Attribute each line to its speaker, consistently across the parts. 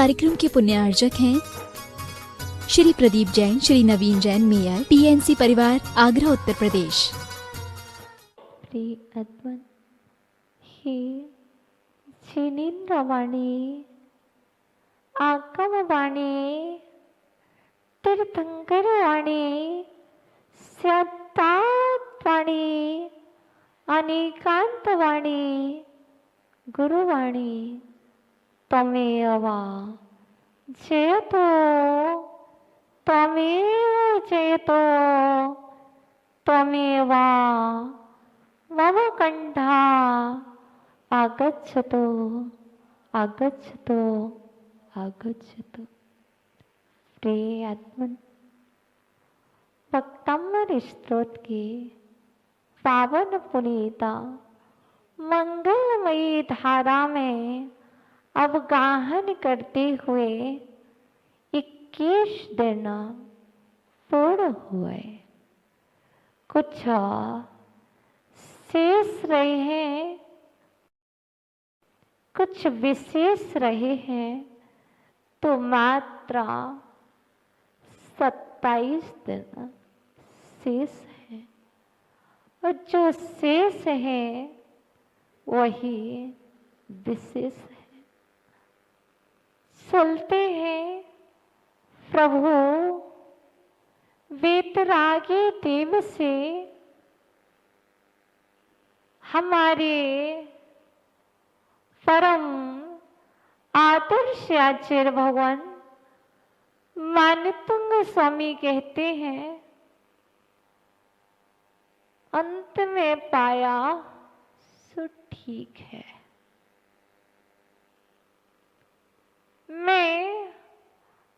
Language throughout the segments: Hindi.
Speaker 1: कार्यक्रम के पुण्यार्जक हैं श्री प्रदीप जैन, श्री नवीन जैन, मेयर, टीएनसी परिवार, आगरा, उत्तर प्रदेश।
Speaker 2: श्री अद्वैत हे जिनेन्द्रवाणी, आगमवाणी, तीर्थंकरवाणी, सत्तात्वाणी, अनेकांतवाणी, गुरुवाणी, त्वमेव जयतो, त्वमेव जयतो, त्वमेव मम कंठा आगच्छतु, आगच्छतु, आगच्छतु। प्रिय आत्मन, भक्तामृत स्तोत्र की पावन पुनीता मंगलमयी धारा में अवगाहन करते हुए 21 दिन पूर्ण हुए। कुछ शेष रहे हैं, कुछ विशेष रहे हैं, तो मात्र 27 दिन शेष है, और जो शेष है वही विशेष है। चलते हैं प्रभु वेतरागी देव से हमारे परम आदर्श आचार्य भगवान मानतुंग स्वामी कहते हैं, अंत में पाया सो ठीक है। मैं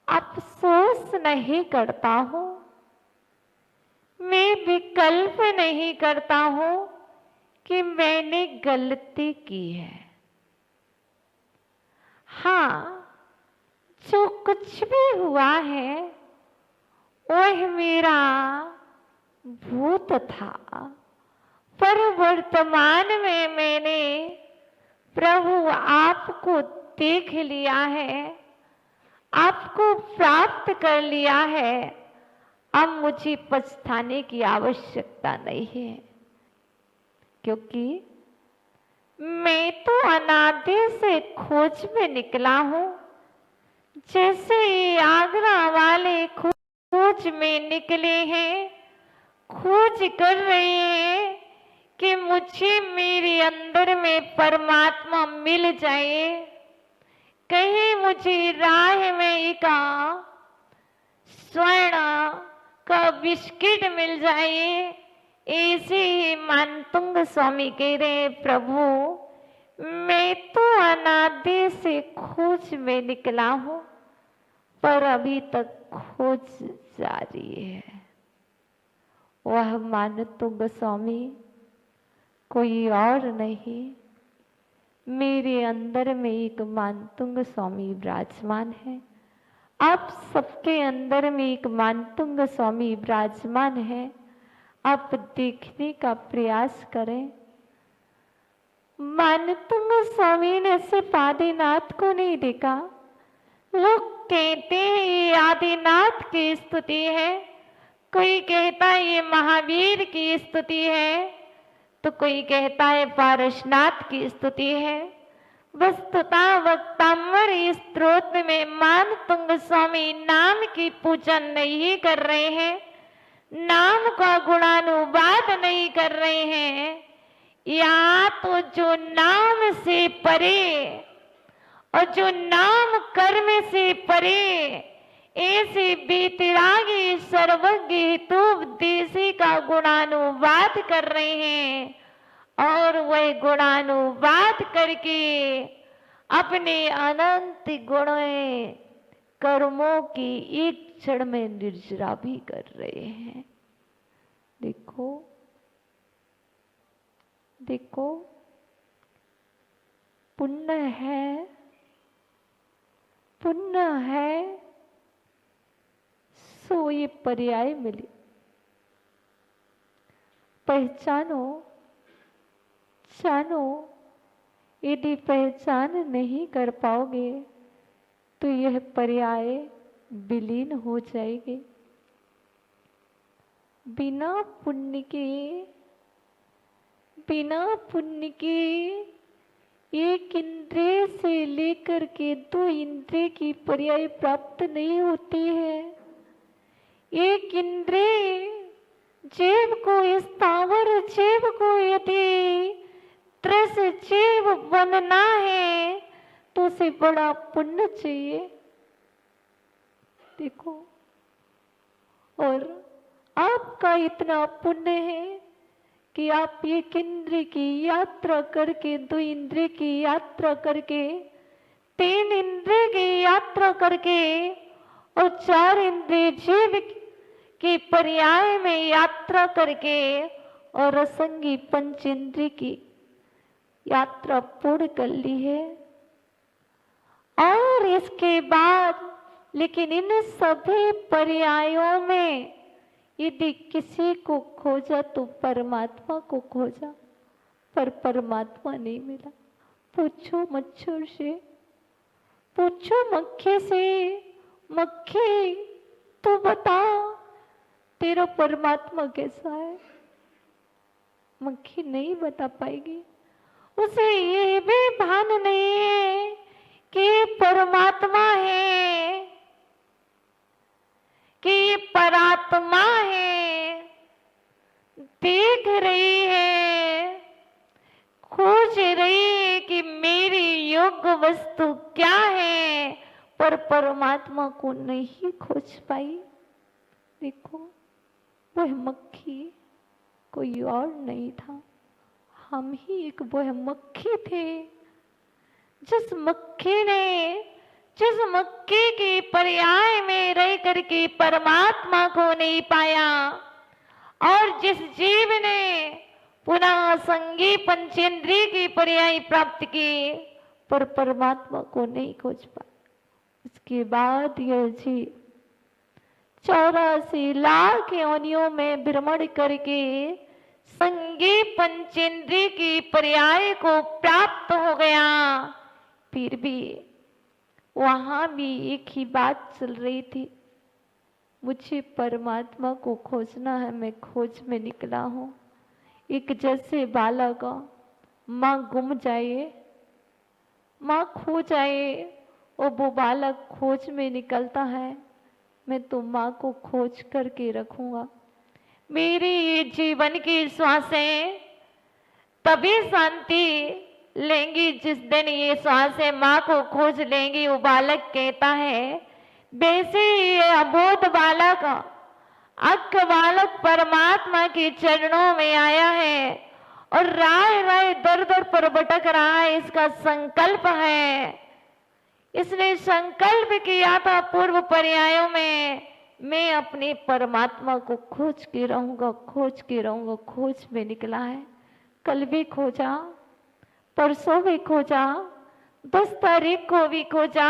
Speaker 2: अफसोस नहीं करता हूं, मैं विकल्प नहीं करता हूं कि मैंने गलती की है। हाँ, जो कुछ भी हुआ है वह मेरा भूत था, पर वर्तमान में मैंने प्रभु आपको देख लिया है, आपको प्राप्त कर लिया है। अब मुझे पछताने की आवश्यकता नहीं है, क्योंकि मैं तो अनादि से खोज में निकला हूं। जैसे ये आगरा वाले खोज में निकले हैं, खोज कर रहे हैं कि मुझे मेरे अंदर में परमात्मा मिल जाए, कहीं मुझे राह में एक स्वर्ण का बिस्किट मिल जाए। ऐसे ही मानतुंग स्वामी कह रहे, प्रभु मैं तो अनादि से खोज में निकला हूं, पर अभी तक खोज जारी है। वह मानतुंग स्वामी कोई और नहीं, मेरे अंदर में एक मानतुंग स्वामी विराजमान है। आप सबके अंदर में एक मानतुंग स्वामी विराजमान है। आप देखने का प्रयास करें। मानतुंग स्वामी ने सिर्फ आदिनाथ को नहीं देखा। लोग कहते हैं ये आदिनाथ की स्तुति है, कोई कहता है ये महावीर की स्तुति है, तो कोई कहता है पारसनाथ की स्तुति है। वस्तुतः वक्तामृत स्तोत्र में मानतुंग स्वामी नाम की पूजा नहीं कर रहे हैं, नाम का गुणानुवाद नहीं कर रहे हैं। या तो जो नाम से परे और जो नाम कर्म से परे, ऐसे बेतिरागी सर्वज्ञ हितोपदेशी का गुणानुवाद कर रहे हैं, और वह गुणानुवाद करके अपने अनंत गुणों कर्मों की एक क्षण में निर्जरा भी कर रहे हैं। देखो देखो, पुण्य है, पुण्य है, सो ये पर्याय मिली। पहचानो, जानो। यदि पहचान नहीं कर पाओगे तो यह पर्याय विलीन हो जाएगी। बिना पुण्य के एक इंद्रिय से लेकर के दो इंद्रिय की पर्याय प्राप्त नहीं होती है। एक इंद्रिय जीव को, स्थावर जीव को यदि त्रस जीव बनना है तो उसे बड़ा पुण्य चाहिए। देखो, और आपका इतना पुण्य है कि आप एक इंद्रिय की यात्रा करके, दो इंद्रिय की यात्रा करके, तीन इंद्रिय की यात्रा करके और चार इंद्रिय जीव के पर्याय में यात्रा करके और असंगी पंच इंद्रिय की यात्रा पूर्ण कर ली है। और इसके बाद लेकिन इन सभी पर्यायों में यदि किसी को खोजा तो परमात्मा को खोजा, पर परमात्मा नहीं मिला। पूछो मच्छर से, पूछो मक्खी से, मक्खी तो बता तेरा परमात्मा कैसा है। मक्खी नहीं बता पाएगी। उसे ये भी भान नहीं है कि परमात्मा है, कि परात्मा है, देख रही है, खोज रही है कि मेरी योग्य वस्तु क्या है, पर परमात्मा को नहीं खोज पाई। देखो, वह मक्खी कोई और नहीं था, हम ही एक वह मक्खी थे। जिस मक्खी के पर्याय में रह करके परमात्मा को नहीं पाया, और जिस जीव ने पुनः संगी पंचेंद्रिय की पर्याय प्राप्त की पर परमात्मा को नहीं खोज पाया। इसके बाद यह जीव 84 लाख योनियों में भ्रमण करके संगी पंचेंद्रिय की पर्याय को प्राप्त हो गया। फिर भी वहां भी एक ही बात चल रही थी, मुझे परमात्मा को खोजना है, मैं खोज में निकला हूं। एक जैसे बालक माँ गुम जाए, माँ खो जाए और वो बालक खोज में निकलता है, मैं तो माँ को खोज करके रखूंगा। मेरी ये जीवन की श्वासें तभी शांति लेंगी जिस दिन ये श्वासें माँ को खोज लेंगी। वो बालक कहता है, वैसे ये अबोध बालक, अक्ष बालक परमात्मा के चरणों में आया है और राह दर दर पर भटक रहा है। इसका संकल्प है, इसने संकल्प किया था पूर्व पर्यायों में, मैं अपने परमात्मा को खोज के रहूंगा, खोज के रहूंगा। खोज में निकला है। कल भी खोजा, परसों भी खोजा, 10 तारीख को भी खोजा,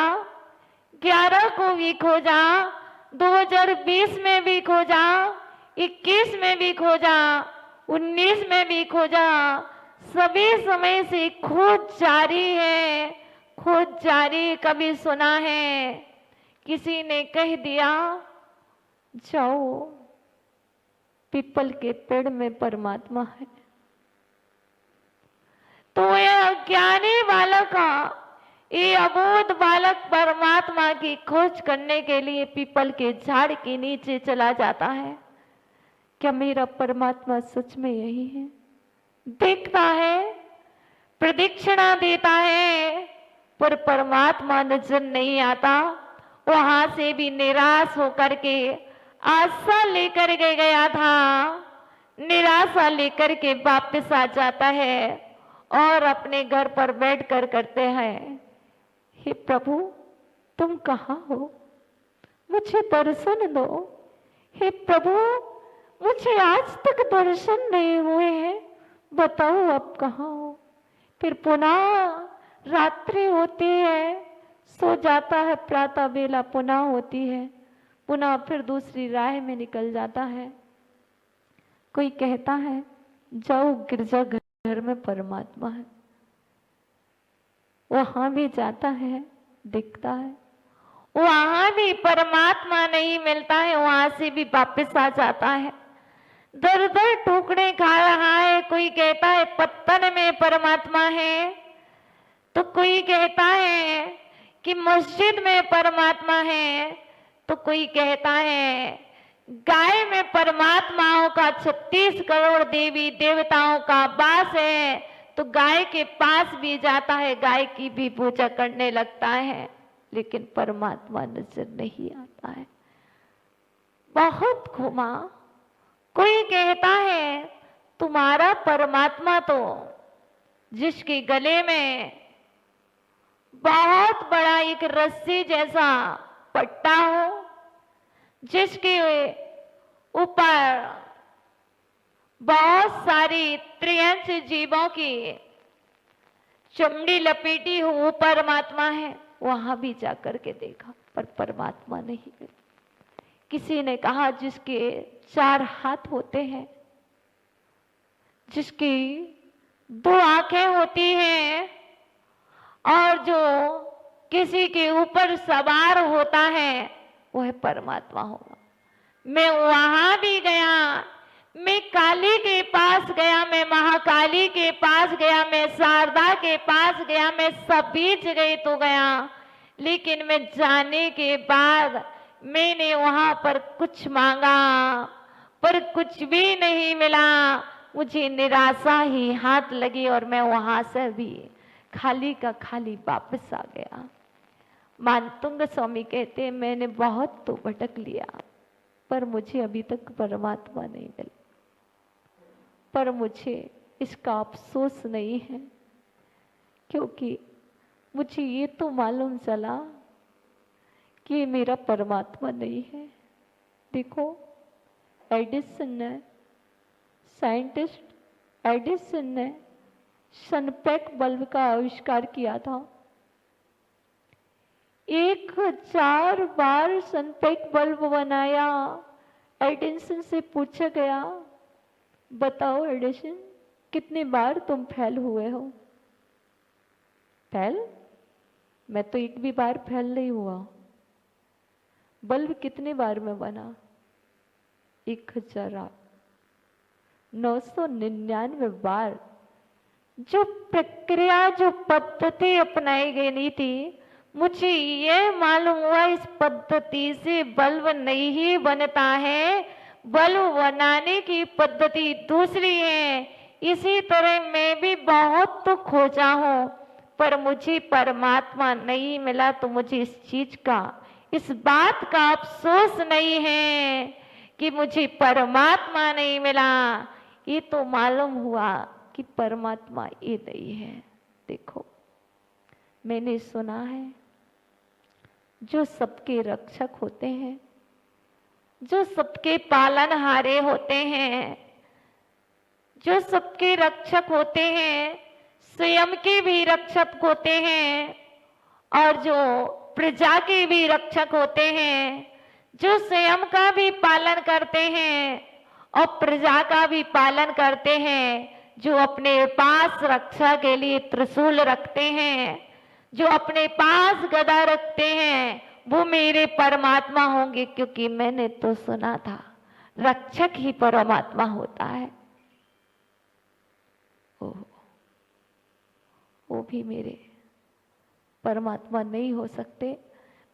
Speaker 2: 11 को भी खोजा, 2020 में भी खोजा, 21 में भी खोजा, 19 में भी खोजा। सभी समय से खोज जारी है, खोज जारी। कभी सुना है किसी ने कह दिया, जाओ पीपल के पेड़ में परमात्मा है, तो यह अज्ञानी बालक, ये अबोध बालक परमात्मा की खोज करने के लिए पीपल के झाड़ के नीचे चला जाता है। क्या मेरा परमात्मा सच में यही है? देखता है, प्रदक्षिणा देता है, पर परमात्मा नजर नहीं आता। वहां से भी निराश होकर के आशा लेकर के गया था, निराशा लेकर के वापस आ जाता है और अपने घर पर बैठ कर करते हैं, हे प्रभु तुम कहाँ हो, मुझे दर्शन दो। हे प्रभु मुझे आज तक दर्शन नहीं हुए हैं, बताओ अब कहाँ हो। फिर पुनः रात्रि होती है, सो जाता है, प्रातः बेला पुनः होती है, पुनः फिर दूसरी राह में निकल जाता है। कोई कहता है जाओ गिरजा घर में परमात्मा है, वहां भी जाता है, दिखता है। वहां भी परमात्मा नहीं मिलता है, वहां से भी वापस आ जाता है। दर दर टुकड़े खा रहा है। कोई कहता है पत्थर में परमात्मा है, तो कोई कहता है कि मस्जिद में परमात्मा है, तो कोई कहता है गाय में परमात्माओं का 36 करोड़ देवी देवताओं का वास है, तो गाय के पास भी जाता है, गाय की भी पूजा करने लगता है, लेकिन परमात्मा नजर नहीं आता है। बहुत घुमा। कोई कहता है तुम्हारा परमात्मा तो जिसके गले में बहुत बड़ा एक रस्सी जैसा पट्टा हो, जिसके ऊपर बहुत सारी त्रियंश जीवों की चमड़ी लपेटी हो, वो परमात्मा है। वहां भी जाकर के देखा पर परमात्मा नहीं मिला। किसी ने कहा जिसके 4 हाथ होते हैं, जिसकी 2 आंखें होती हैं, और जो किसी के ऊपर सवार होता है, वह परमात्मा होगा। मैं वहां भी गया, मैं काली के पास गया, मैं महाकाली के पास गया, मैं शारदा के पास गया, मैं सभी जगह तो गया, लेकिन मैं जाने के बाद मैंने वहां पर कुछ मांगा पर कुछ भी नहीं मिला। मुझे निराशा ही हाथ लगी और मैं वहां से भी खाली का खाली वापस आ गया। मानतुंग स्वामी कहते हैं मैंने बहुत तो भटक लिया, पर मुझे अभी तक परमात्मा नहीं मिला। पर मुझे इसका अफसोस नहीं है, क्योंकि मुझे ये तो मालूम चला कि ये मेरा परमात्मा नहीं है। देखो, एडिसन ने, साइंटिस्ट एडिसन ने सनपेट बल्ब का आविष्कार किया था। 1000 बार सनपेट बल्ब बनाया। एडिसन से पूछा गया, बताओ एडिसन, कितने बार तुम फेल हुए हो? फेल? मैं तो एक भी बार फेल नहीं हुआ। बल्ब कितने बार में बना? 1999 बार। जो प्रक्रिया, जो पद्धति अपनाई गई थी, मुझे ये मालूम हुआ इस पद्धति से बल्ब नहीं बनता है, बल्ब बनाने की पद्धति दूसरी है। इसी तरह मैं भी बहुत तो खोजा हूं, पर मुझे परमात्मा नहीं मिला। तो मुझे इस चीज का, इस बात का अफसोस नहीं है कि मुझे परमात्मा नहीं मिला। ये तो मालूम हुआ कि परमात्मा ये नहीं है। देखो, मैंने सुना है जो सबके रक्षक होते हैं, जो सबके पालनहारे होते हैं, जो सबके रक्षक होते हैं, स्वयं के भी रक्षक होते हैं और जो प्रजा के भी रक्षक होते हैं, जो स्वयं का भी पालन करते हैं और प्रजा का भी पालन करते हैं, जो अपने पास रक्षा के लिए त्रिशूल रखते हैं, जो अपने पास गदा रखते हैं, वो मेरे परमात्मा होंगे। क्योंकि मैंने तो सुना था रक्षक ही परमात्मा होता है। वो भी मेरे परमात्मा नहीं हो सकते।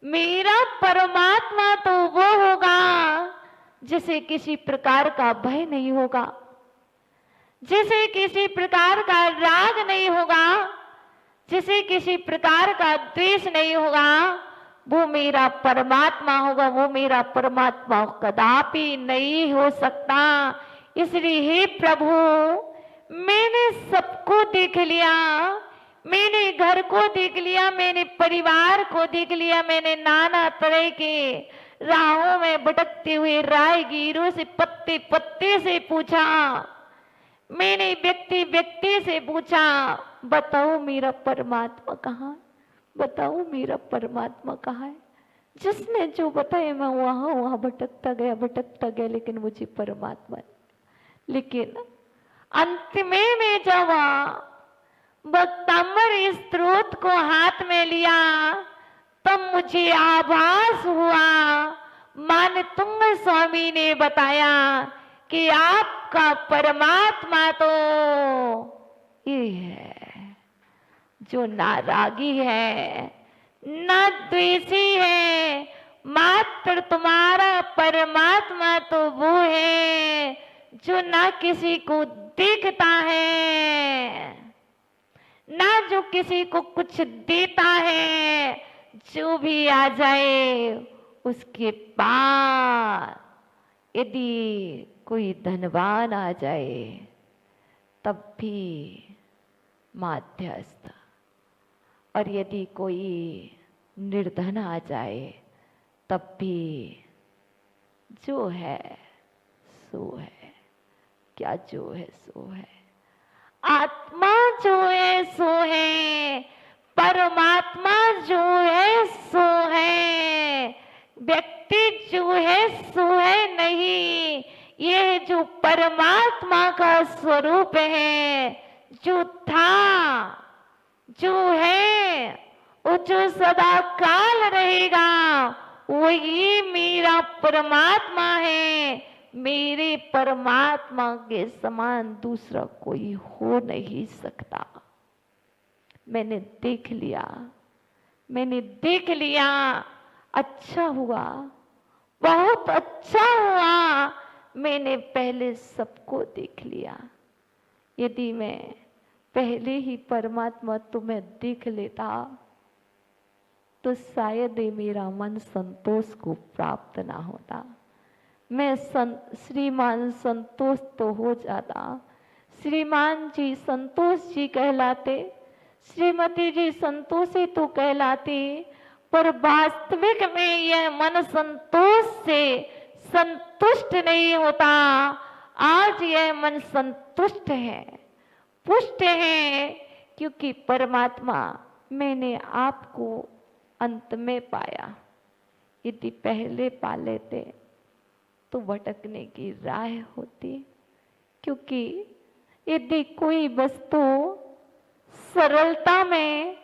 Speaker 2: मेरा परमात्मा तो वो होगा जिसे किसी प्रकार का भय नहीं होगा, जिसे किसी प्रकार का राग नहीं होगा, जिसे किसी प्रकार का द्वेष नहीं होगा। वो मेरा परमात्मा होगा। वो मेरा परमात्मा कदापि नहीं हो सकता। इसलिए हे प्रभु, मैंने सबको देख लिया, मैंने घर को देख लिया, मैंने परिवार को देख लिया, मैंने नाना तरह के राहों में भटकते हुए राहगीरों से, पत्ते पत्ते से पूछा, मैंने व्यक्ति व्यक्ति से पूछा, बताओ मेरा परमात्मा कहाँ है, बताओ मेरा परमात्मा कहाँ है। जिसने जो बताया मैं वहां वहां भटकता गया, लेकिन मुझे परमात्मा। लेकिन अंत में मैं जब भक्तांबर स्त्रोत को हाथ में लिया, तब मुझे आभास हुआ, मान तुंग स्वामी ने बताया कि आपका परमात्मा तो ये है जो ना रागी है ना द्वेषी है, मात्र तुम्हारा परमात्मा तो वो है जो ना किसी को देखता है ना जो किसी को कुछ देता है। जो भी आ जाए उसके पास, यदि कोई धनवान आ जाए तब भी माध्यस्थ, और यदि कोई निर्धन आ जाए तब भी जो है सो है। क्या जो है सो है? आत्मा जो है सो है, परमात्मा जो है सो है, व्यक्ति जो है सो है नहीं। ये जो परमात्मा का स्वरूप है, जो था, जो है, वो जो सदा काल रहेगा, वही मेरा परमात्मा है। मेरे परमात्मा के समान दूसरा कोई हो नहीं सकता। मैंने देख लिया, मैंने देख लिया। अच्छा हुआ, बहुत अच्छा हुआ, मैंने पहले सबको देख लिया। यदि मैं पहले ही परमात्मा तुम्हें देख लेता तो शायद ही मेरा मन संतोष को प्राप्त ना होता। मैं श्रीमान संतोष तो हो जाता, श्रीमान जी संतोष जी कहलाते, श्रीमती जी संतोषी तो कहलाती, पर वास्तविक में यह मन संतोष से संतुष्ट नहीं होता। आज यह मन संतुष्ट है, पुष्ट है, क्योंकि परमात्मा मैंने आपको अंत में पाया। यदि पहले पा लेते तो भटकने की राह होती, क्योंकि यदि कोई वस्तु सरलता में,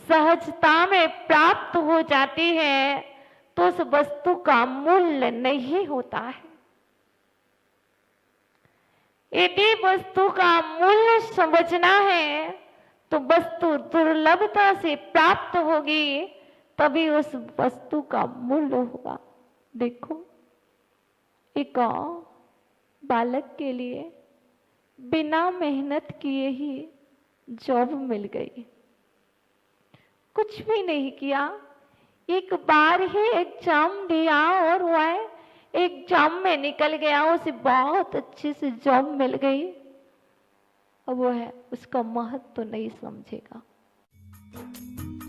Speaker 2: सहजता में प्राप्त हो जाती है तो उस वस्तु का मूल्य नहीं होता है। यदि वस्तु का मूल्य समझना है तो वस्तु दुर्लभता से प्राप्त होगी, तभी उस वस्तु का मूल्य होगा। देखो, एक बालक के लिए बिना मेहनत किए ही जॉब मिल गई, कुछ भी नहीं किया, एक बार ही एग्जाम दिया और वह एग्जाम में निकल गया, उसे बहुत अच्छी से जॉब मिल गई। अब वो है उसका महत्व तो नहीं समझेगा।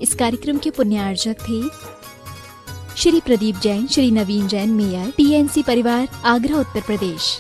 Speaker 1: इस कार्यक्रम के पुण्यार्जक थे श्री प्रदीप जैन, श्री नवीन जैन मेयर, टीएनसी परिवार, आगरा, उत्तर प्रदेश।